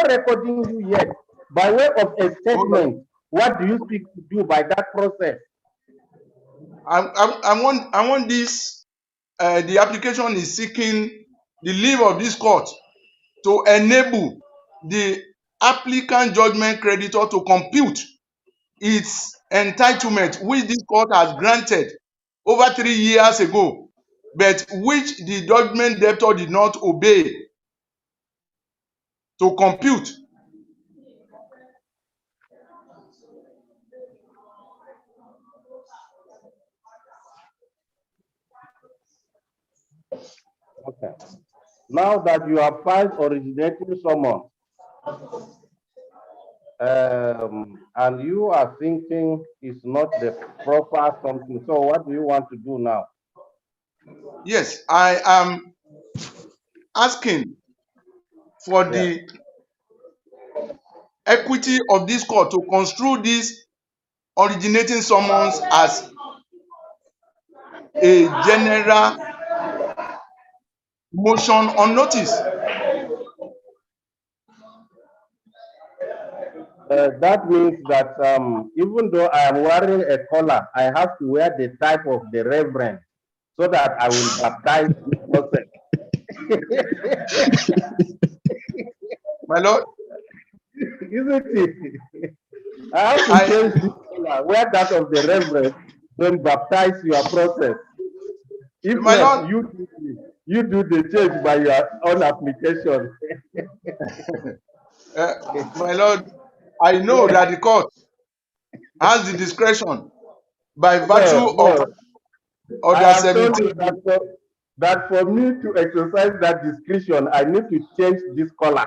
not recording you yet. By way of a statement, what do you seek to do by that process? I want this. The application is seeking the leave of this court to enable the applicant judgment creditor to compute its entitlement, which this court has granted over 3 years ago, but which the judgment debtor did not obey to compute. Okay. Now that you have filed originating summons, and you are thinking it's not the proper something, so what do you want to do now? Yes, I am asking for the equity of this court to construe this originating summons as a general motion on notice. That means that even though I am wearing a collar, I have to wear the type of the reverend so that I will baptize this person. My Lord, Isn't it? I have to change this collar, wear that of the reverend, then baptize your process. If my not, Lord, you do the change by your own application. my Lord, I know that the court has the discretion by virtue of No. I Order have told 17. you that for me to exercise that discretion, I need to change this color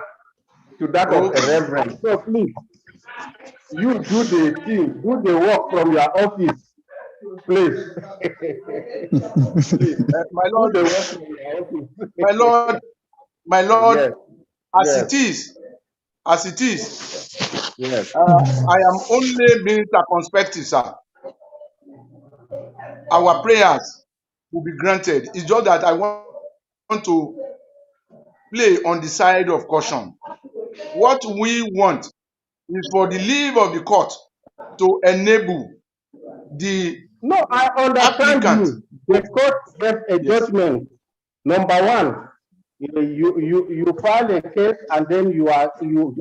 to that of a reverend. So please, you do the thing, do the work from your office, please. Please, My do Lord, the work from your office. my Lord, Yes, as yes, it is, yes. I am only being circumspect, sir. Our prayers will be granted. It's just that I want to play on the side of caution. What we want is for the leave of the court to enable the No, I understand applicant. you. The court gave a Yes. judgment. Number one, you file a case and then you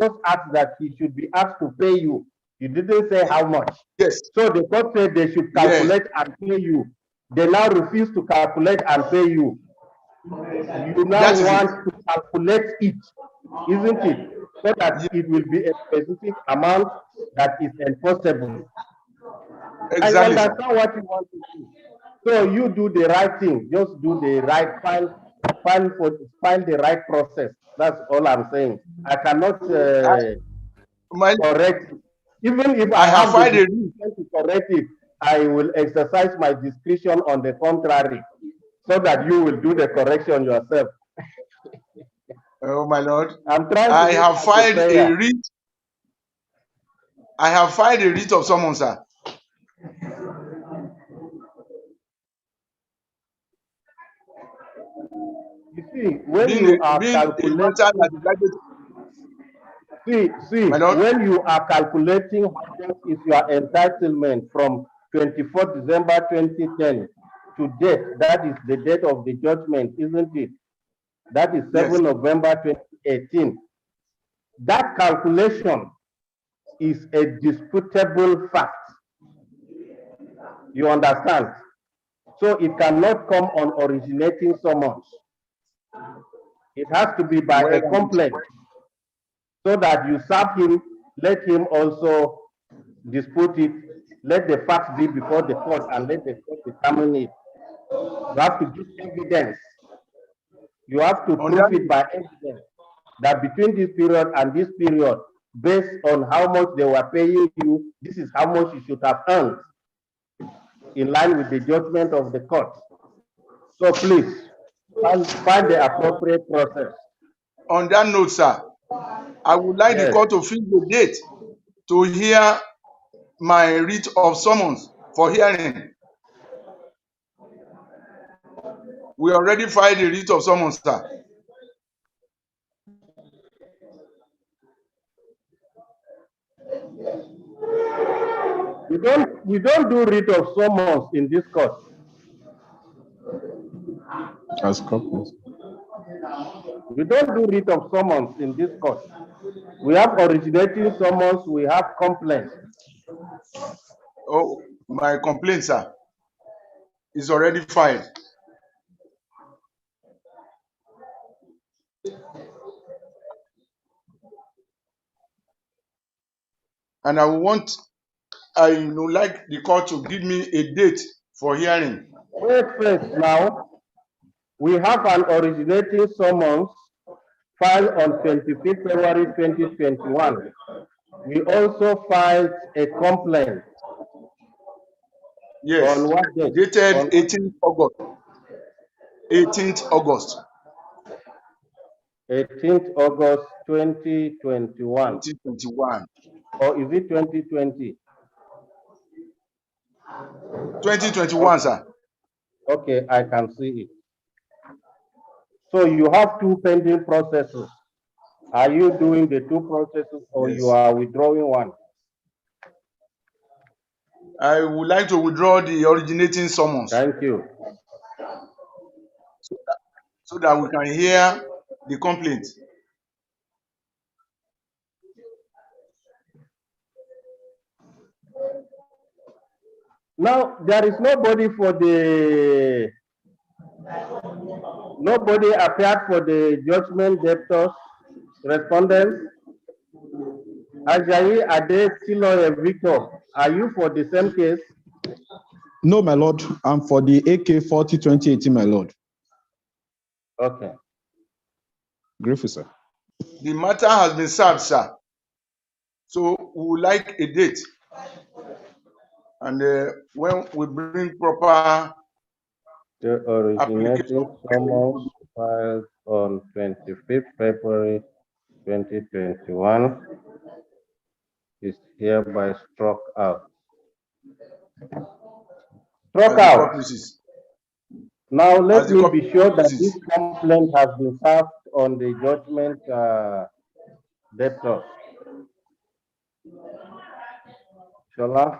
just ask that he should be asked to pay you. You didn't say how much. Yes. So the court said they should calculate and pay you. They now refuse to calculate and pay you. You now want to calculate it, isn't it? So that it will be a specific amount that is enforceable. Exactly, I understand what you want to do. So you do the right thing. Just do the right find the right process. That's all I'm saying. I cannot correct it. Even if I have the discretion to correct it, I will exercise my discretion on the contrary, so that you will do the correction yourself. Oh my Lord! I'm trying to. I have filed a writ. I have filed a writ of summons, sir. You see, when you are calculating, when you are calculating how much is your entitlement from 24 December 2010 to date, that is the date of the judgment, isn't it? That is 7 November 2018. That calculation is a disputable fact. You understand? So it cannot come on originating summons. It has to be by a complaint, so that you serve him, let him also dispute it, let the facts be before the court, and let the court determine it. You have to give evidence. You have to prove it by evidence that between this period and this period, based on how much they were paying you, this is how much you should have earned in line with the judgment of the court. So please, find the appropriate process. On that note, sir, I would like the court to fix the date to hear my writ of summons for hearing. We already filed the writ of summons, sir. We don't do writ of summons in this court. As copies. We don't do writ of summons in this court. We have originating summons, we have complaints. Oh, my complaint, sir, is already filed. And I would like the court to give me a date for hearing. Wait first now. We have an originating summons filed on 25th February 2021. We also filed a complaint. Yes. On what date? Dated On 18th August. 18th August. 18th August 2021. 2021. Or is it 2020? 2021, sir. Okay, I can see it. So you have two pending processes. Are you doing the two processes or Yes. you are withdrawing one? I would like to withdraw the originating summons Thank you. so that we can hear the complaint. Now, there is nobody appeared for the judgment debtors, respondents. Ajayi Ade Tiloye Victor, are you for the same case? No, my lord. I'm for the AK 40 2018, my lord. Okay. Grateful, sir. The matter has been served, sir. So we would like a date. And when we bring proper The originating summons filed on 25th February 2021 is hereby struck out. Struck out. Now let me be sure that this complaint has been served on the judgment debtors. Shola,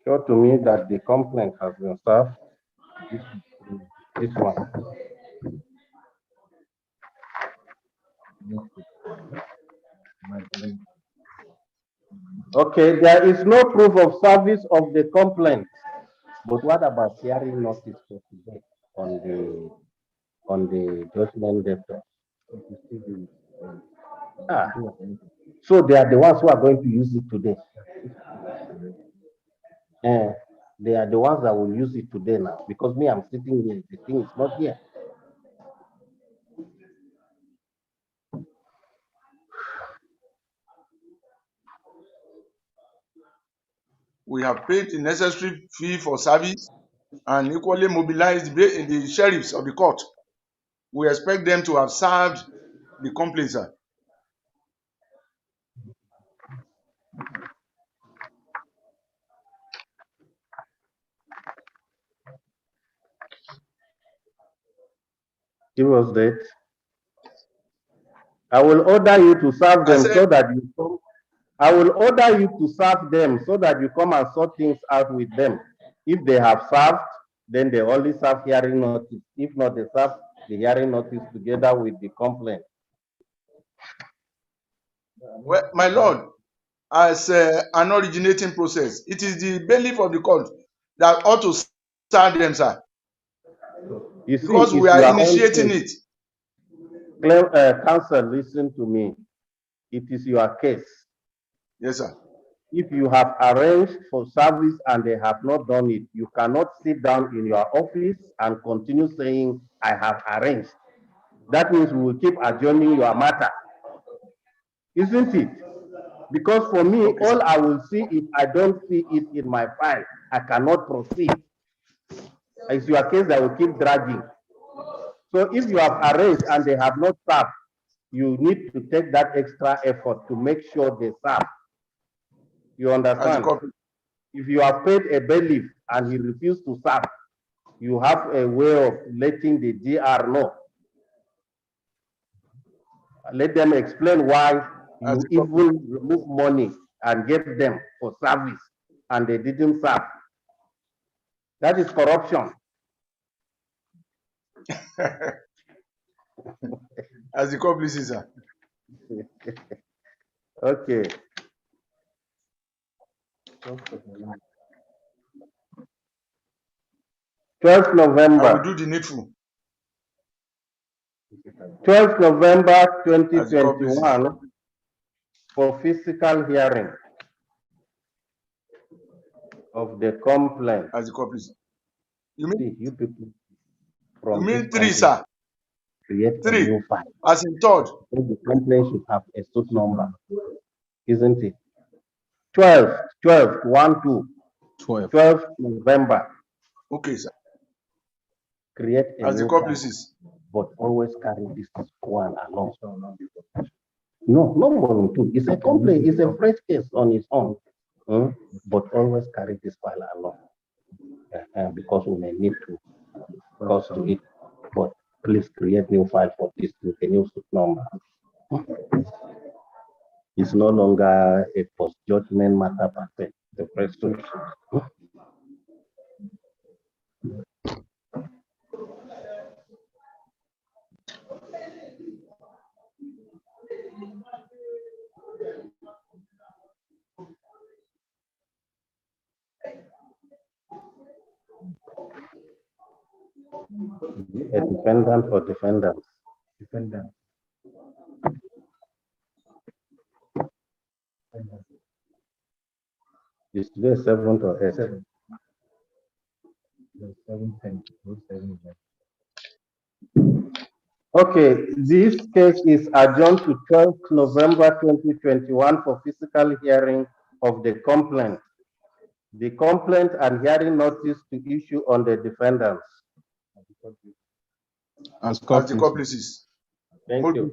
show to me that the complaint has been served. This one. Okay, there is no proof of service of the complaint. But what about hearing notice for today on the judgment debtor? So they are the ones who are going to use it today. They are the ones that will use it today now because me, I'm sitting here. The thing is not here. We have paid the necessary fee for service and equally mobilized the sheriffs of the court. We expect them to have served the complaint, sir. Give us that. I will order you to serve them so that you come. I will order you to serve them so that you come and sort things out with them. If they have served, then they only serve hearing notice. If not, they serve the hearing notice together with the complaint. Well, my lord, as an originating process, it is the bailiff of the court that ought to serve them, sir. You see, because we are initiating it. Counsel, listen to me. It is your case. Yes, sir. If you have arranged for service and they have not done it, you cannot sit down in your office and continue saying, I have arranged. That means we will keep adjourning your matter. Isn't it? Because for me, okay, all I will see if I don't see it in my file, I cannot proceed. It's your case that will keep dragging. So if you have arranged and they have not served, you need to take that extra effort to make sure they serve. You understand? If you have paid a bailiff and he refused to serve, you have a way of letting the GR know. Let them explain why you even remove money and give them for service and they didn't serve. That is corruption. As the court pleases, sir. Okay. 12th I November. will do the needful. 12th November As the court pleases. 2021 for physical hearing of the complaint. As the court pleases. You See, mean, you people you from mean this 3, country sir? create a 3. new file. As in 3rd. So the complaint should have a suit number, isn't it? 12th, 1, 2. 12th November. Okay, sir. Create a As the new court file, pleases. but always carry this one along. No, no more than 2. It's a complaint. It's a fresh case on its own. But always carry this file along. Because we may need to cross to it. But please create new file for this with a new suit number. It's no longer a post-judgment matter per se. The fresh suit. A defendant or defendants? Defendant. Is today 7th or 8th? 7th. Okay, this case is adjourned to 12th November 2021 for physical hearing of the complaint. The complaint and hearing notice to issue on the defendants. As the court pleases. Thank you.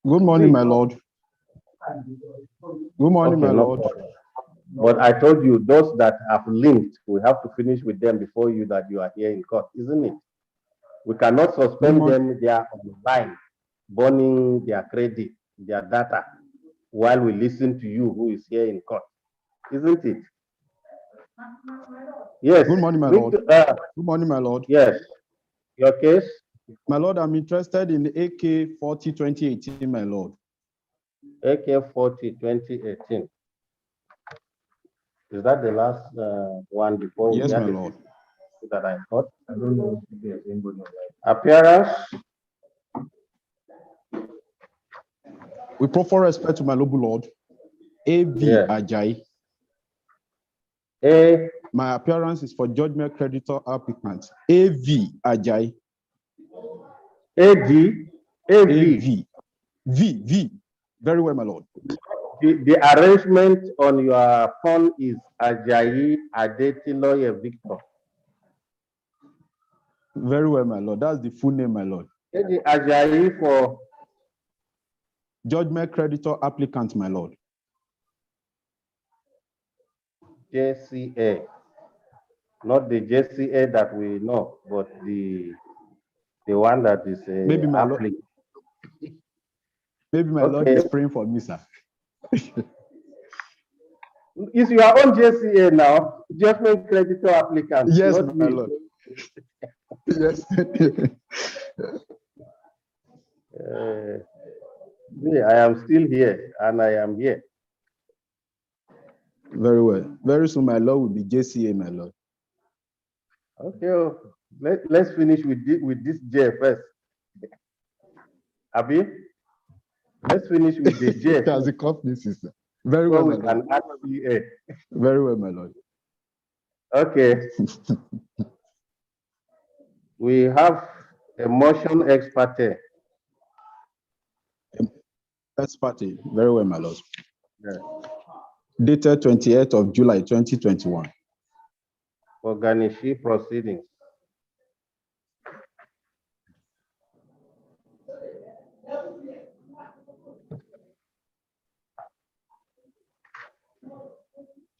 Good morning, my lord. Good morning, my no lord. problem. But I told you, those that have linked, we have to finish with them before you that you are here in court, isn't it? We cannot suspend them. They are on the line, burning their credit, their data, while we listen to you who is here in court, isn't it? Yes. Good morning, my lord. Good morning, my lord. Yes. Your case? My lord, I'm interested in AK 40 2018, my lord. AK 40 2018. Is that the last one before? Yes, my lord. That I thought. I don't know if there's anybody. Appearance. With proper respect to my noble lord, AV Ajayi. My appearance is for judgment creditor applicant. AV Ajayi. AV. V. Very well, my lord. The arrangement on your phone is Ajayi Adetiloye Victor. Very well, my lord. That's the full name, my lord. Ajayi for judgment creditor applicant, my lord. JCA. Not the JCA that we know, but the one that is maybe my lord. Maybe my lord is praying for me, sir. It's your own JCA now, judgment creditor applicant. Yes, not my me. lord. Yes. I am still here, and I am here. Very well. Very soon, my lord will be JCA, my lord. Okay, let's finish with this J first. Abi, let's finish with the J. As a company system. Very well, my lord. An RCA. Very well, my lord. Okay. We have a motion ex parte. Ex parte. Very well, my lord. Yeah. Dated 28th of July 2021. For Ganishi proceedings.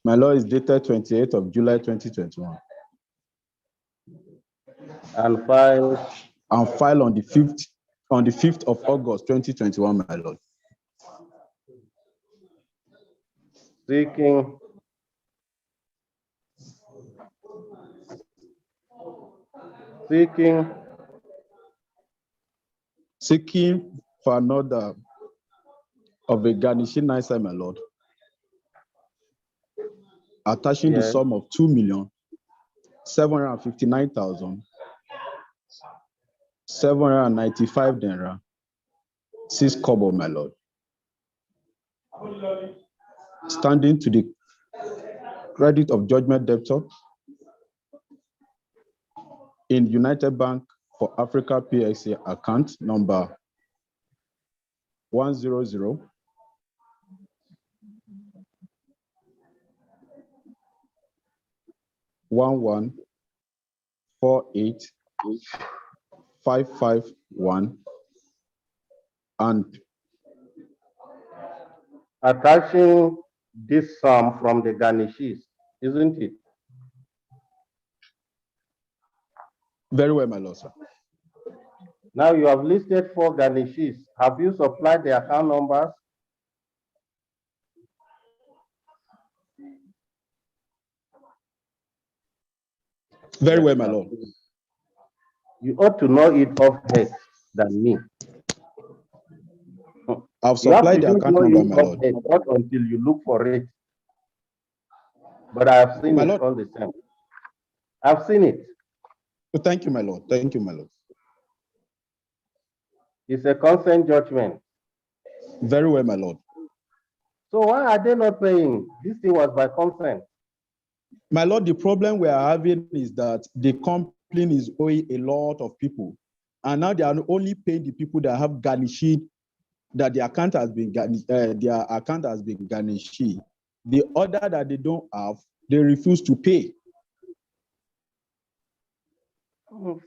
My law is dated 28th of July 2021. And file. And file on the 5th of August 2021, my lord. Seeking Seeking for another of a garnishing nice, my Lord, attaching the yes, sum of 2,759,795 naira, 6 kobo, my Lord, standing to the credit of judgment debtor in United Bank for Africa PLC account number 100 1148 551 and attaching this sum from the garnishes, isn't it? very well, my Lord, sir. Now you have listed 4 garnishes. Have you supplied the account numbers? Very Yes, well, my you have. Lord. You ought to know it off head than me. I've You have to supplied the just account know number, it my off Lord. head, not until you look for it. But I have seen My it Lord, all the time. I've seen it. thank you, my Lord. Thank you, my Lord. It's a consent judgment. Very well, my Lord. So why are they not paying? This thing was by consent. My Lord, the problem we are having is that the company is owing a lot of people. And now they are only paying the people that have garnished, that their account has been garnished. The other that they don't have, they refuse to pay.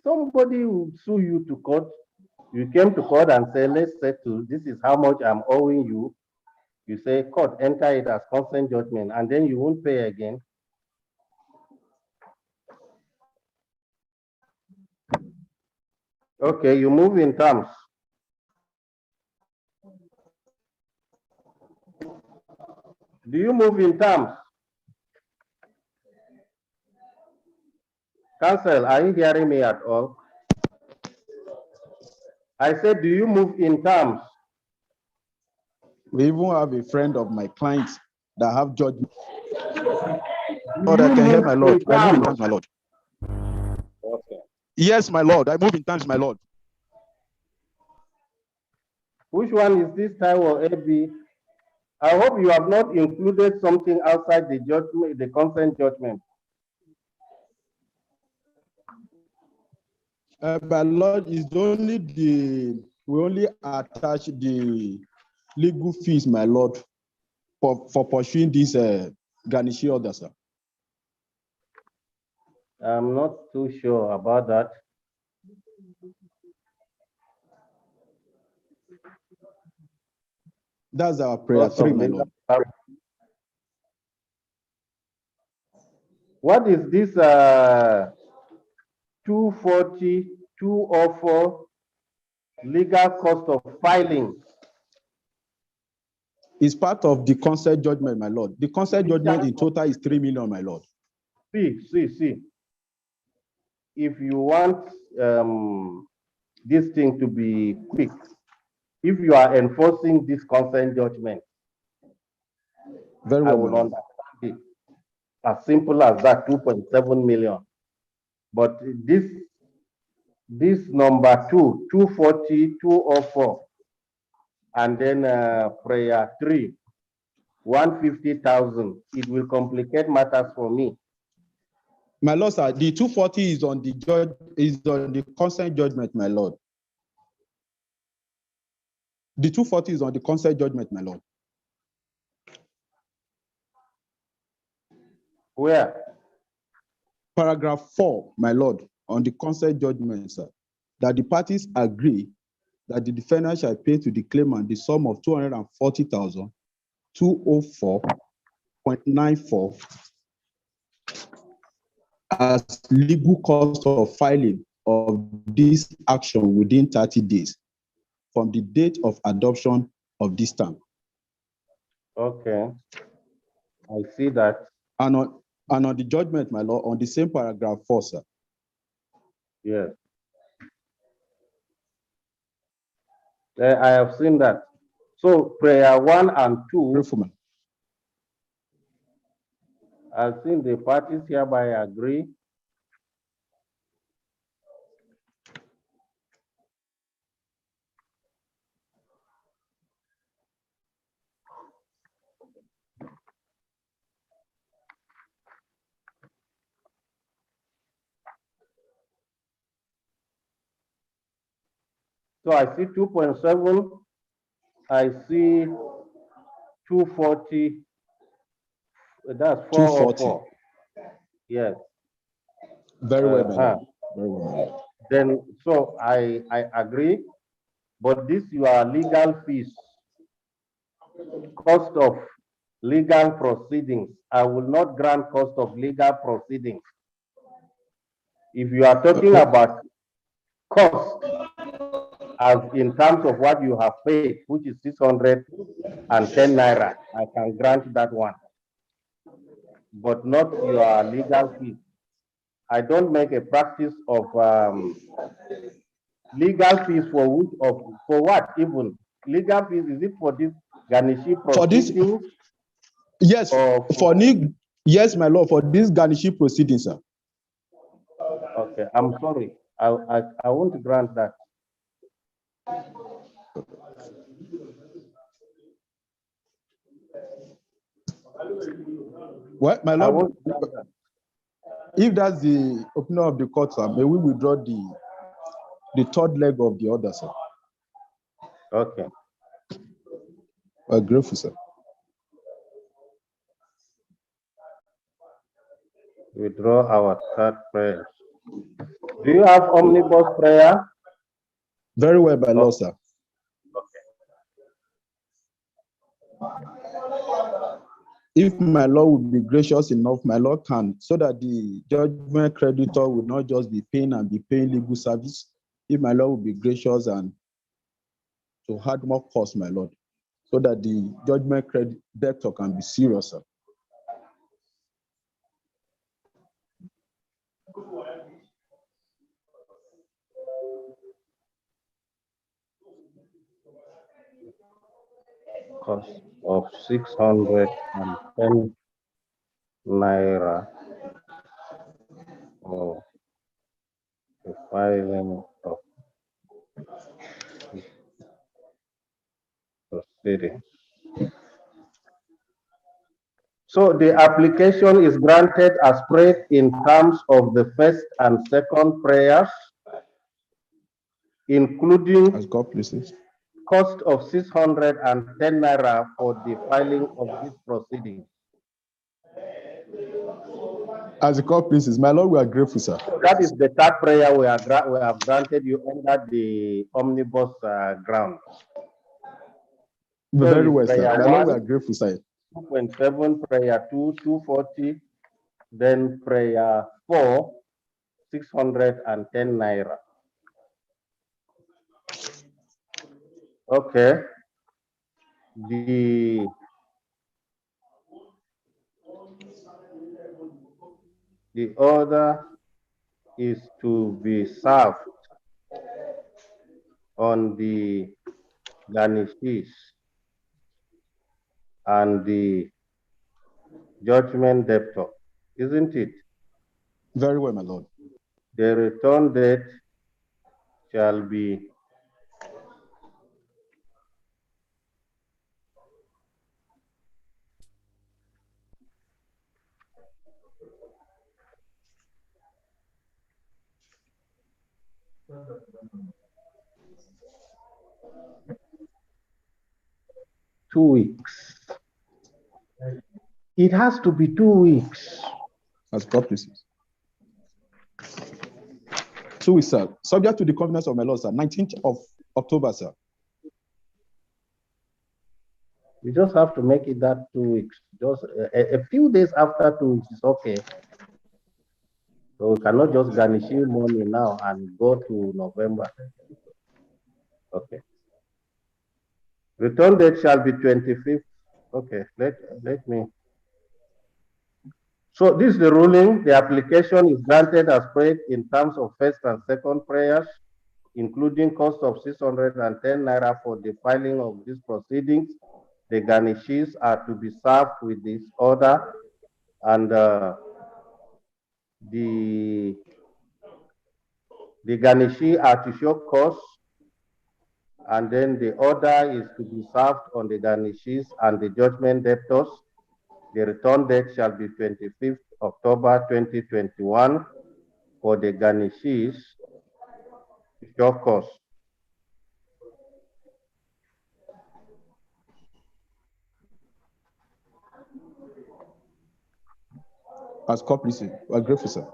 Somebody will sue you to court. You came to court and say, let's settle. This is how much I'm owing you. You say, court, enter it as consent judgment, and then you won't pay again. Okay, you move in terms. Do you move in terms? Counsel, are you hearing me at all? I said, do you move in terms? We even have a friend of my clients that have judgment. Do Lord, I you can hear move my Lord. in I move in terms? terms, my Lord. Okay. Yes, my Lord. I move in terms, my Lord. Which one is this Taiwo AB? I hope you have not included something outside the judgment, the consent judgment. My Lord, is only we only attach the legal fees, my Lord, for pursuing this garnishee order, sir. I'm not too sure about that. That's our prayer Cost 3, of my legal Lord. service. What is this 240, 204 legal cost of filing? It's part of the consent judgment, my Lord. The consent judgment in total is 3 million, my Lord. See. If you want this thing to be quick, if you are enforcing this consent judgment, Very I well, my will Lord. understand it. As simple as that, 2.7 million. But this number 240, 204, and then prayer 3, 150,000, it will complicate matters for me. My Lord, sir, the 240 is on the consent judgment, my Lord. The 240 is on the consent judgment, my Lord. Where? Paragraph 4, my Lord, on the consent judgment, sir, that the parties agree that the defendant shall pay to the claimant the sum of 240,204.94 as legal cost of filing of this action within 30 days from the date of adoption of this term. Okay. I see that. And on the judgment, my Lord, on the same paragraph 4, sir. Yes. I have seen that. So prayer 1 and 2, Grateful, man. I've seen the parties hereby agree. So I see 2.7, I see 240, that's 404. Yes. Very well, my Lord. Very well, my Lord. Then, so I agree, but this your legal fees, cost of legal proceedings. I will not grant cost of legal proceedings. If you are talking about cost, as in terms of what you have paid, which is 610 naira, I can grant that one, but not your legal fees. I don't make a practice of legal fees for which for what even legal fees, is it for this garnishi For this, proceedings? yes, Or for Nick, yes, my Lord, for this garnishing proceedings, sir. okay, I'm sorry, I won't grant that. Well, my I Lord, won't grant that. if that's the opinion of the court, sir, may we withdraw the third leg of the order, sir. Okay. We're grateful, sir. Withdraw our third prayer. Do you have omnibus prayer? Very well, my Lord, sir. If my Lord would be gracious enough, my Lord can, so that the judgment creditor will not just be paying and be paying legal service. If my Lord would be gracious and to add more cost, my Lord, so that the judgment debtor can be serious, sir. Cost of 610 naira for the filing of proceedings. So the application is granted as prayed in terms of the first and second prayers, including As God pleases. cost of 610 naira for the filing of this proceeding. As the court pleases, my Lord, we are grateful, sir. So that is the third prayer we have granted you under the omnibus ground. So Very well, sir. prayer My Lord, we 1, are grateful, sir. 2.7, prayer 2, 240, then prayer 4, 610 naira. Okay. The order is to be served on the garnishes and the judgment debtor, isn't it? Very well, my Lord. The return date shall be two weeks. It has to be 2 weeks. As God pleases. 2 weeks, sir. Subject to the covenants of my Lord, sir. 19th of October, sir. You just have to make it that 2 weeks. Just a few days after 2 weeks is okay. So we cannot just garnish you money now and go to November. Okay. Return date shall be 25th. Okay, let me So this is the ruling. The application is granted as paid in terms of first and second prayers, including cost of 610 naira for the filing of these proceedings. The garnishes are to be served with this order, and the garnishee are to show cause, and then the order is to be served on the garnishes and the judgment debtors. The return date shall be 25th October 2021 for the garnishes to show cause. As complicit, we're grateful, sir.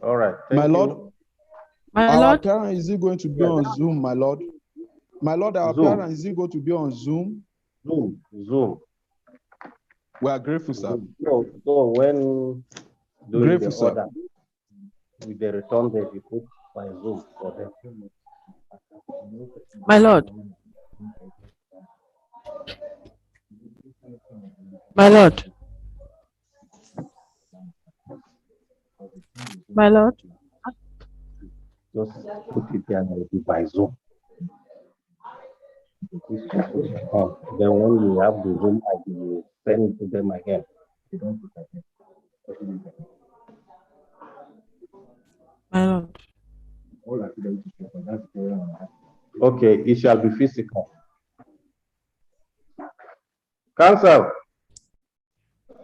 All right, My thank lord, you. My our lord, appearance is it going to be on Zoom, my lord? My lord, our Zoom. appearance is it going to be on Zoom? Zoom. We are grateful, sir. So when doing Grateful, the sir. order, with the return date, you put by Zoom for them. my lord, my lord, my lord. Just put it there and it'll be by Zoom. Then when you have the Zoom, I will send it to them again. My lord, Okay, it shall be physical. Council,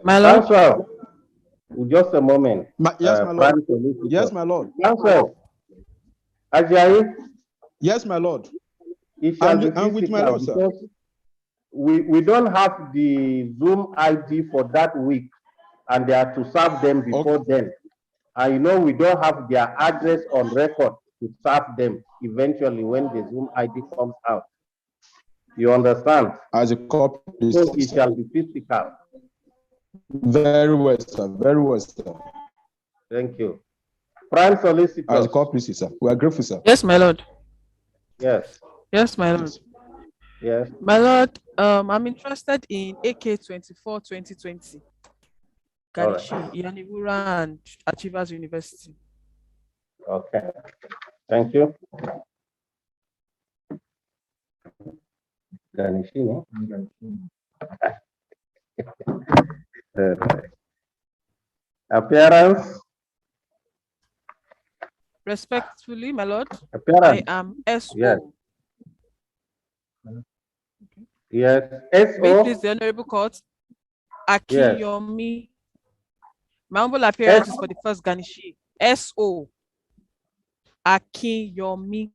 my lord, Council, just a moment. Yes, my lord. Prime Solicitor. Yes, my lord. Council, Ajayi, Yes, my lord. it shall be And with my physical lord, sir. because we don't have the Zoom ID for that week, and they are to serve them before then. And you know, we don't have their address on record to serve them eventually when the Zoom ID comes out. You understand? As a copy, So it shall be physical. very well, sir. Very well, sir. Thank you. Prime Solicitor. As a copy, sir. We are grateful, sir. yes, my lord, Yes. yes, my lord, Yes. my lord. I'm interested in AK 24 2020, All right. Ganishi, Yanibura, and Achievers University. Okay. Thank you. Ganishino. Appearance. Respectfully, my lord, I Appearance. am SO. Yes. Yes. May it SO. please the Honorable Court, Yes. Akiyomi. My humble appearance is for the first Ganishi. SO. Akiyomi.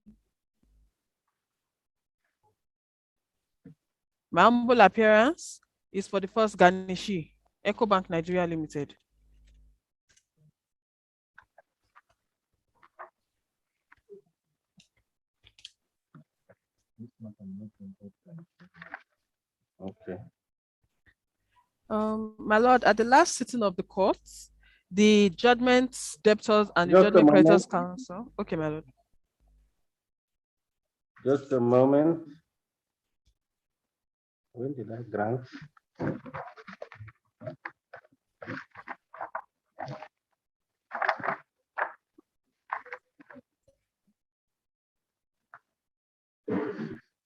My humble appearance is for the first Ganishi, EcoBank Nigeria Limited. Okay. My lord, at the last sitting of the court, the judgment debtors and the Just a judgment creditors moment. council. Okay, my lord. Just a moment. When did I grant?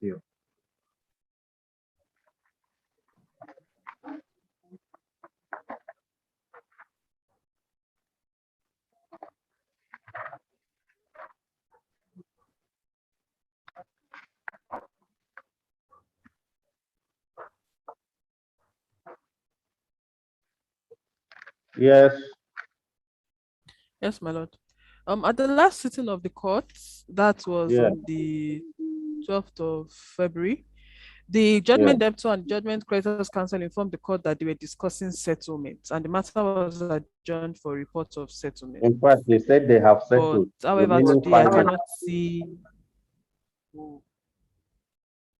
Here. Yes. Yes, my lord. At the last sitting of the court, that was Yeah. on the 12th of February, the judgment debtor and judgment creditors council informed the court that they were discussing settlements and the matter was adjourned for report of settlement. In fact, they said they have But settled. however, Remaining today I filing. cannot see.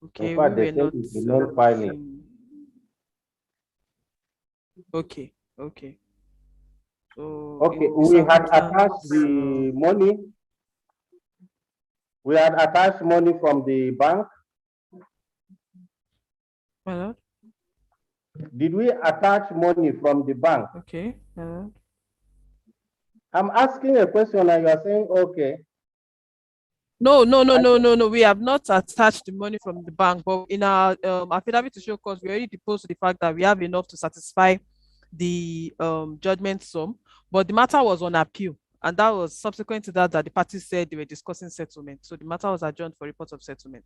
Okay, In fact, we they were said not. it's remain filing. Okay, okay. So Okay, in the we had attached circumstance, the money. We had attached money from the bank. my lord. Did we attach money from the bank? Okay. I'm asking a question and you are saying, okay. No. We have not attached the money from the bank, but in our affidavit to show cause, we already deposed to the fact that we have enough to satisfy the judgment sum. But the matter was on appeal, and that was subsequent to that the parties said they were discussing settlement. So the matter was adjourned for report of settlement.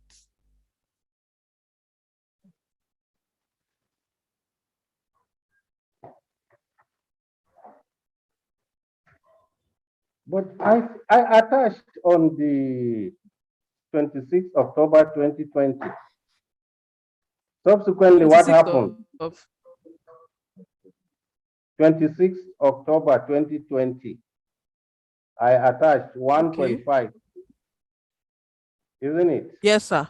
But I attached on the 26th October 2020. Subsequently, what 26th happened? of 26th October 2020. I attached 1.5. Isn't it? Yes, sir.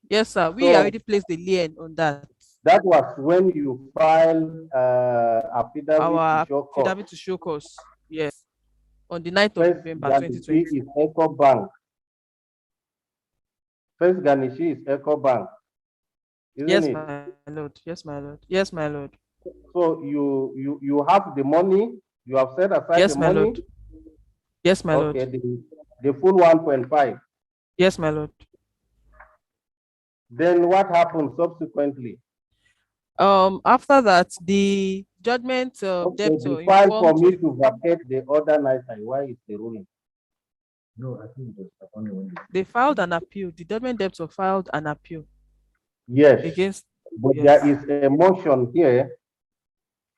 Yes, sir. We So already placed the lien on that. that was when you filed affidavit Our to show cause. affidavit to show cause. Yes. On the 9th of First November Ganishi 2020. is Eco Bank. First Ganishi is Eco Bank. Isn't Yes, it? my lord. Yes, my lord. Yes, my lord. So you have the money, you have set aside Yes, the my money. lord. Yes, my Okay, lord. the full 1.5. Yes, my lord. Then what happened subsequently? After that, the judgment Okay, debtor the file for informed me to vacate the order night. Why is the ruling? they filed an appeal. The judgment debtor filed an appeal Yes, against. but Yes. there is a motion here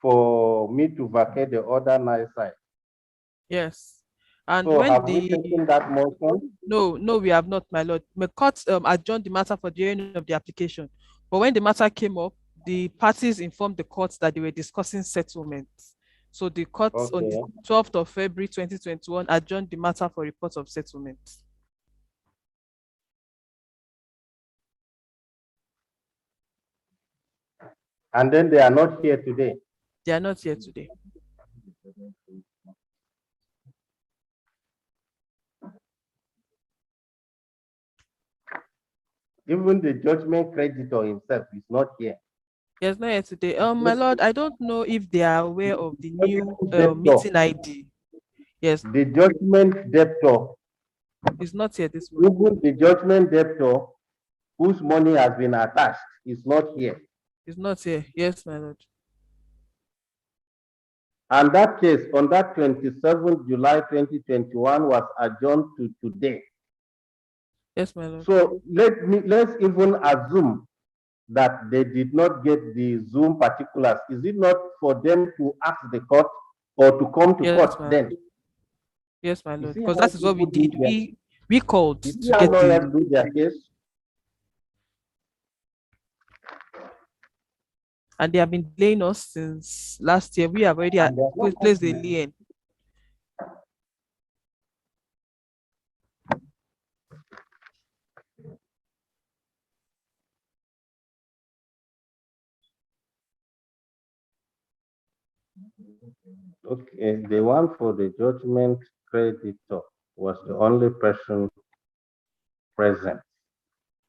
for me to vacate the order night side. Yes. And So when have we taken that motion? no, we have not, my lord. The court adjourned the matter for the hearing of the application. But when the matter came up, the parties informed the court that they were discussing settlement. So the court on the Okay. 12th of February 2021 adjourned the matter for report of settlement. And then they are not here today. They are not here today. Even the judgment creditor himself is not here. Yes, not here today. My lord, I don't know if they are aware of the new Debtor. meeting ID. Yes, The judgment debtor, it's not here this morning. even the judgment debtor whose money has been attached is not here. It's not here. Yes, my lord. And that case on that 27th July 2021 was adjourned to today. Yes, my lord. So let's even assume that they did not get the Zoom particulars. Is it not for them to ask the court or to come to Yes, court then? lord. Yes, my You lord. see Because how that is what we people do did. their, We called you see to how get lawyers the do their case? and they have been delaying us since last year. We have already And they're not placed the coming. lien. Okay, the one for the judgment creditor was the only person present.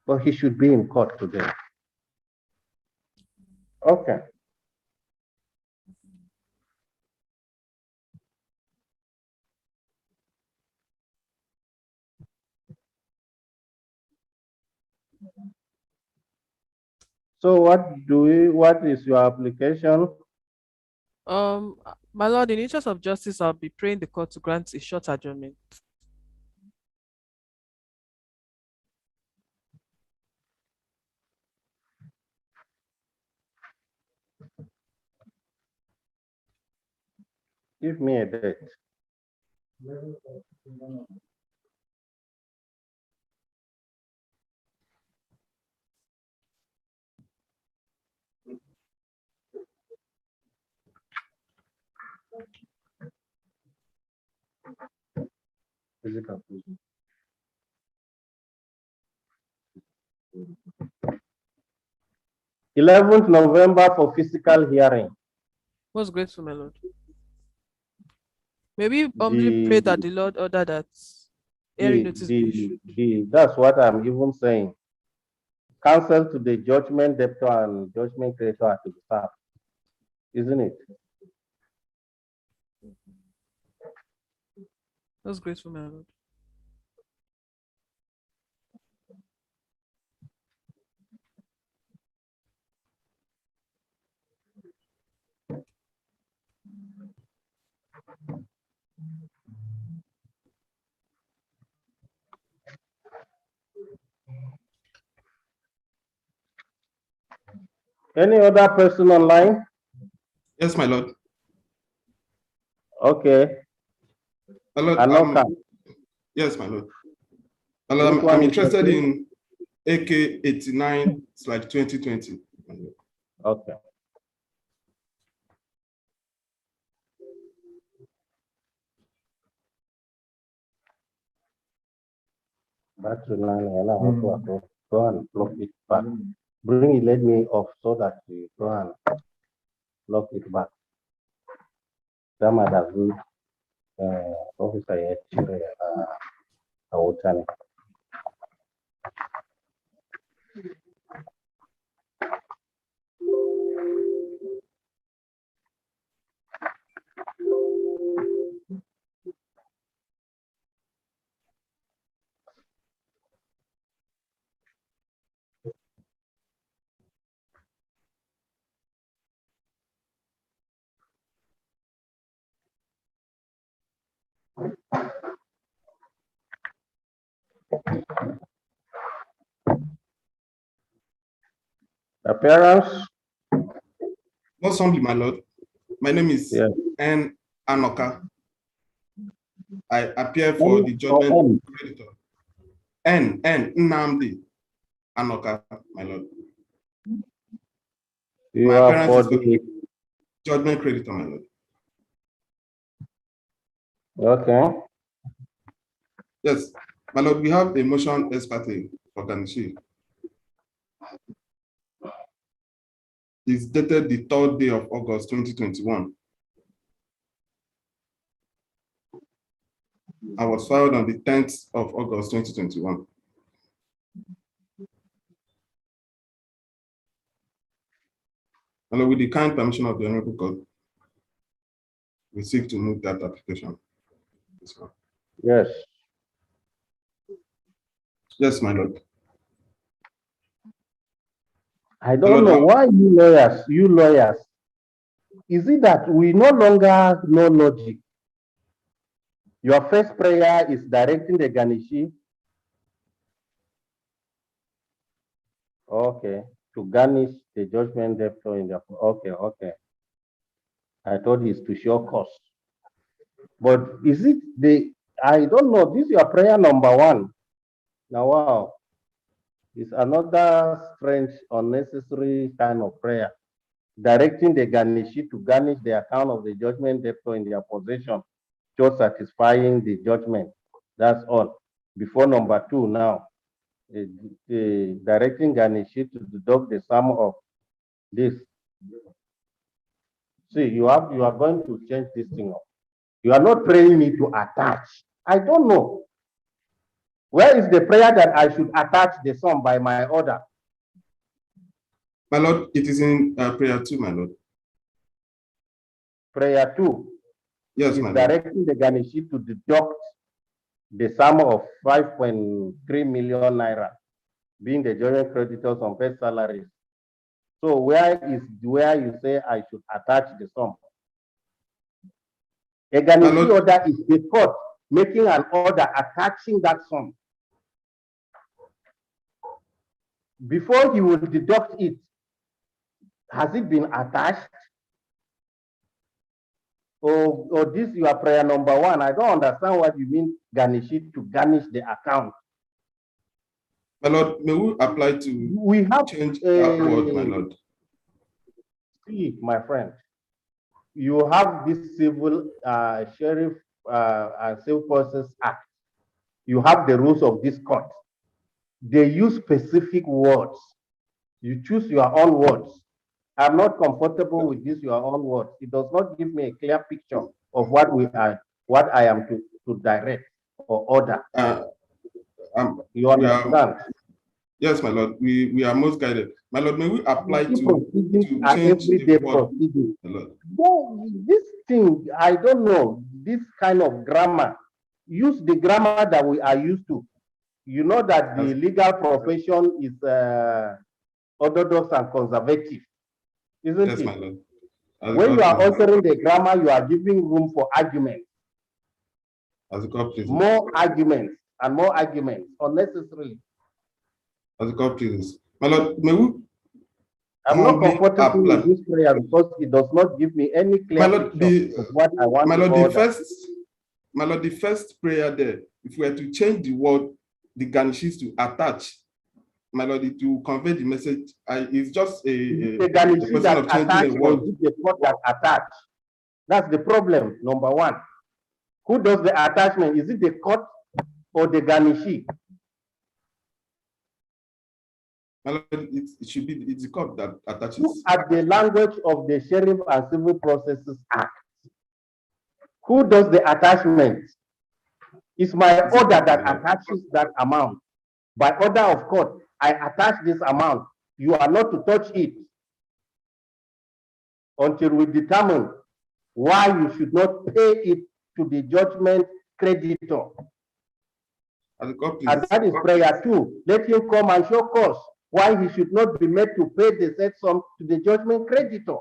But he should be in court today. Okay. So what is your application? My lord, in the interest of justice, I'll be praying the court to grant a short adjournment. Give me a date. Physical prison. 11th November for physical hearing. Most grateful, my lord. May we humbly pray that the Lord order that hearing notice be issued. That's what I'm even saying. Counsel to the judgment debtor and judgment creditor are to be served. isn't it? Most grateful, my lord. Any other person online? Yes, my lord. Okay. My lord, Anoka. yes, my lord. My lord, Which I'm one is interested okay? in AK 89/2020. my lord. Okay. Battery line, and I want to go and plug it back. Bring it, let me off so that you go and plug it back. That might have been officer yet. I will tell you. Appearance? Most humbly, my lord. My name is Yes. N. Anoka. I appear for N the or judgment N? creditor. N. Nnamdi Anoka, my lord. You My are appearance for is for the. judgment creditor, my lord. Okay. Yes, my lord, we have a motion ex parte for Ganishi. It's dated the 3rd day of August 2021. I was filed on the 10th of August 2021. And with the kind permission of the Honorable Court, we seek to move that application. Yes. Yes, my lord. I don't know why you lawyers, is it that we no longer know logic? Your first prayer is directing the Ganishi. Okay. To garnish the judgment debtor in the. Okay. I thought it's to show cause. But is it I don't know, this is your prayer number 1. Now, wow. It's another strange, unnecessary kind of prayer. Directing the Ganishi to garnish the account of the judgment debtor in their possession, just satisfying the judgment. That's all. Before number 2 now, directing Ganishi to deduct the sum of this. See, you are going to change this thing up. You are not praying me to attach. I don't know. Where is the prayer that I should attach the sum by my order? My lord, it is in prayer 2, my lord. Prayer 2 Yes, is my lord. directing the Ganishi to deduct the sum of 5.3 million naira, being the joint creditors on paid salaries. So where you say I should attach the sum? A Ganishi order is the court making an order attaching that sum. Before he will deduct it, has it been attached? Or this your prayer number 1? I don't understand what you mean, Ganishi, to garnish the account. My lord, may we apply to change that word, my lord? See, my friend, you have this civil sheriff and civil process act. You have the rules of this court. They use specific words. You choose your own words. I'm not comfortable with this your own words. It does not give me a clear picture of what I am to direct or order. You understand? Yes, my Lord, we are most guided. My Lord, may we apply to proceedings are change everyday the word, proceedings. my Lord. Well, this thing, I don't know, this kind of grammar, use the grammar that we are used to. You know that the legal profession is orthodox and conservative, isn't Yes, it? my Lord. When you are altering the grammar, you are giving room for arguments, As God pleases. more arguments and more arguments unnecessarily. As God pleases. My Lord, may we I'm not humbly comfortable apply. with this prayer because it does not give me any clear My Lord, picture of what I want my to Lord, order. my Lord, the first prayer there, if we were to change the word, the garnishes to attach, my Lord, it will convey the message. It's just The garnish question that of changing attach, a or word. is it the cut that attach? That's the problem, number one. Who does the attachment? Is it the cut or the garnish? My Lord, it should be it's the court that Look attaches. at the language of the Sheriff and Civil Processes Act. Who does the attachment? It's my order that attaches that amount. By order of court, I attach this amount. You are not to touch it until we determine why you should not pay it to the judgment creditor. And that is prayer 2. Let him come and show cause why he should not be made to pay the said sum to the judgment creditor.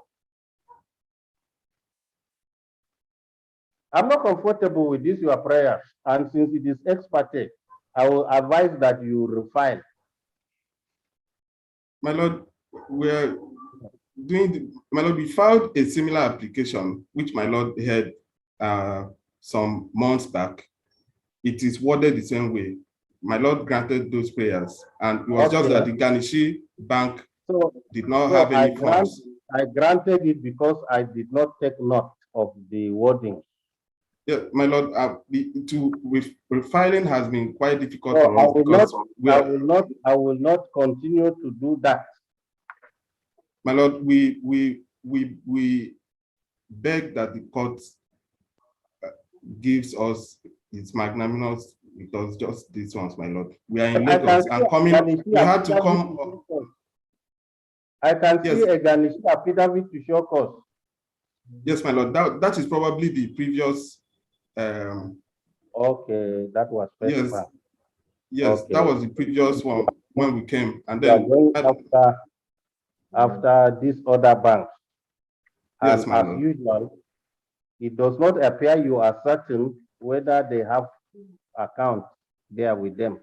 I'm not comfortable with this, your prayers. And since it is ex parte, I will advise that you refile. My Lord, we're my Lord, we filed a similar application, which my Lord had some months back. It is worded the same way. My Lord granted those prayers, and it was just that the Ganishi Bank did not have any funds. I granted it because I did not take note of the wording. Yeah, my Lord, refiling has been quite difficult for us because I will not continue to do that. My Lord, we beg that the court gives us its magnanimous because just these ones, my Lord. We are in Lagos and coming. We had to come. I can see a Ganishi affidavit to show cause. Yes, my Lord. That is probably the previous. Okay, that was yes. bank. Yes, okay. That was the previous one when we came, and then after this other bank. Yes, and my as Lord. usual, it does not appear you are certain whether they have account there with them.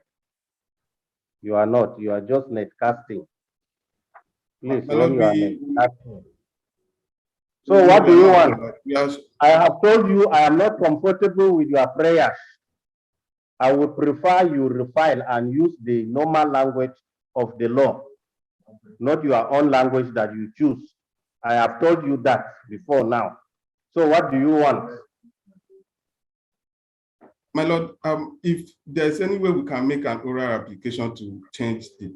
You are not. You are just netcasting. Please, my Lord, when you are netcasting. So what do you want? I have told you I am not comfortable with your prayers. I would prefer you refile and use the normal language of the law, not your own language that you choose. I have told you that before now. So what do you want? My Lord, if there's any way we can make an oral application to change the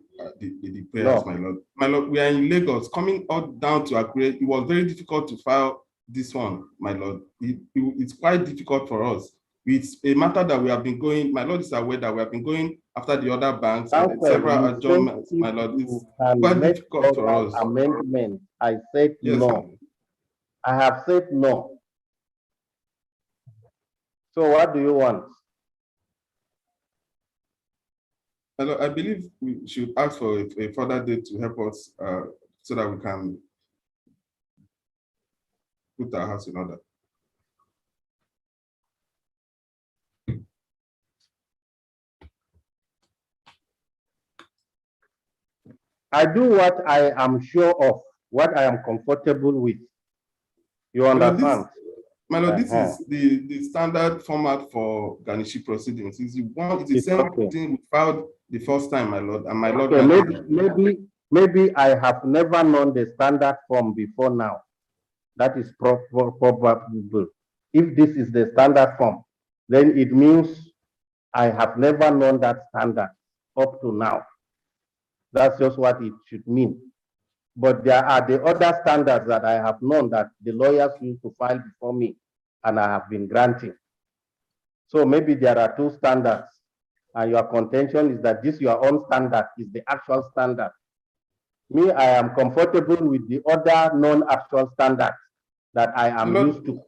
prayers, no. My Lord, we are in Lagos, coming all down to Accra. It was very difficult to file this one, my Lord. It's quite difficult for us. It's a matter that we have been going. My Lord is aware that we have been going after the other banks and several adjournments. My Lord, it's quite difficult for us. Amendment. I said yes, no. I have said no. So what do you want? Hello, I believe we should ask for a further date to help us so that we can put our house in order. I do what I am sure of, what I am comfortable with. You understand? My Lord, this is the standard format for Ganishi proceedings. It's the same thing we filed the first time, my Lord, and my Lord. Maybe I have never known the standard form before now. That is probable. If this is the standard form, then it means I have never known that standard up to now. That's just what it should mean. But there are the other standards that I have known that the lawyers used to file before me, and I have been granting. So maybe there are two standards, and your contention is that this your own standard is the actual standard. Me, I am comfortable with the other non-actual standards that I am used to.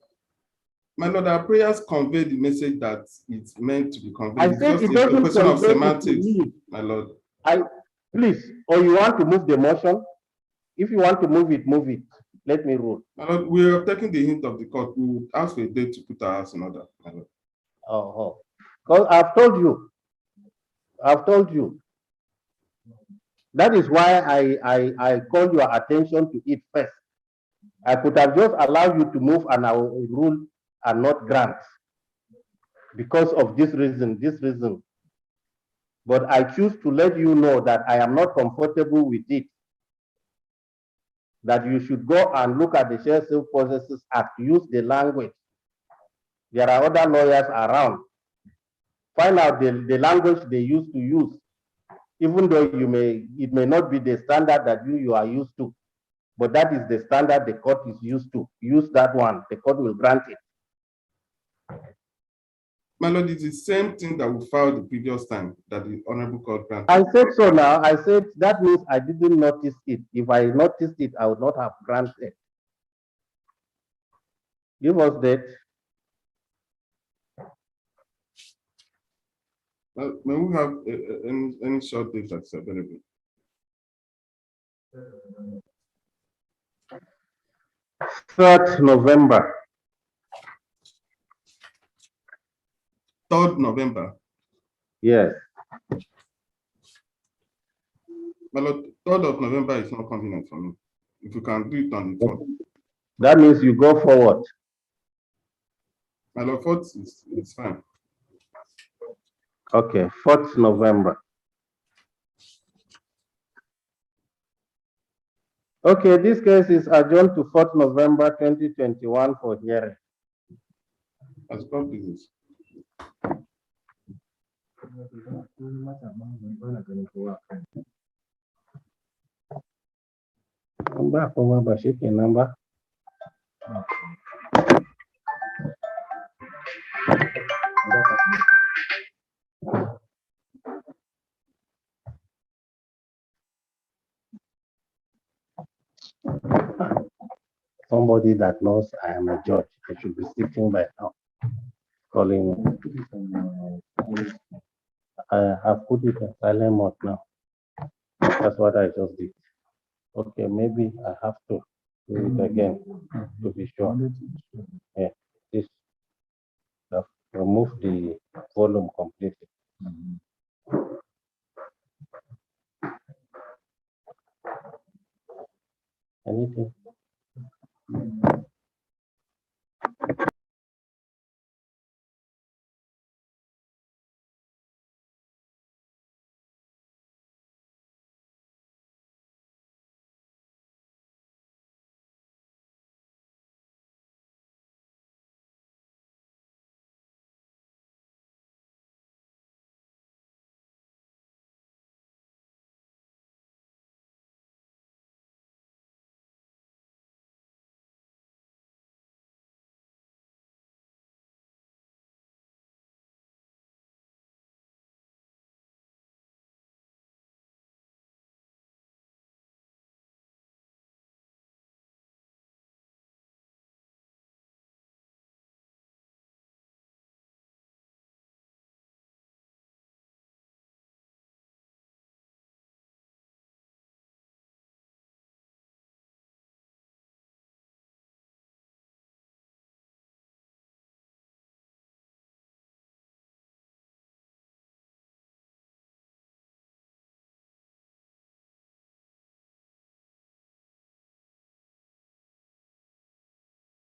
My Lord, our prayers convey the message that it's meant to be conveyed. I It's said just it a doesn't question of convey it to semantics, me. my Lord. Please, or you want to move the motion? If you want to move it, move it. Let me rule. My Lord, we are taking the hint of the court. We would ask for a date to put our house in order, my Lord. Oh. Because I've told you. That is why I called your attention to it first. I could have just allowed you to move and I will rule and not grant because of this reason. But I choose to let you know that I am not comfortable with it. That you should go and look at the Share Sale Processes Act, use the language. There are other lawyers around. Find out the language they used to use, even though it may not be the standard that you are used to, but that is the standard the court is used to. Use that one, the court will grant it. My Lord, it's the same thing that we filed the previous time that the Honorable Court granted. I said so now. I said that means I didn't notice it. If I noticed it, I would not have granted. Give us that. May we have any short date that's available? November 3rd November. Yes. My Lord, 3rd of November is not convenient for me. If you can do it on the 4th. That means you go forward. My Lord, 4th is fine. Okay, 4th November. Okay, this case is adjourned to 4th November 2021 for hearing. As God pleases. Number. Somebody that knows I am a judge, I should be sitting by now. Calling. I have put it in silent mode now. That's what I just did. Okay, maybe I have to do it again to be sure. Yeah, this. Remove the volume completely. Anything?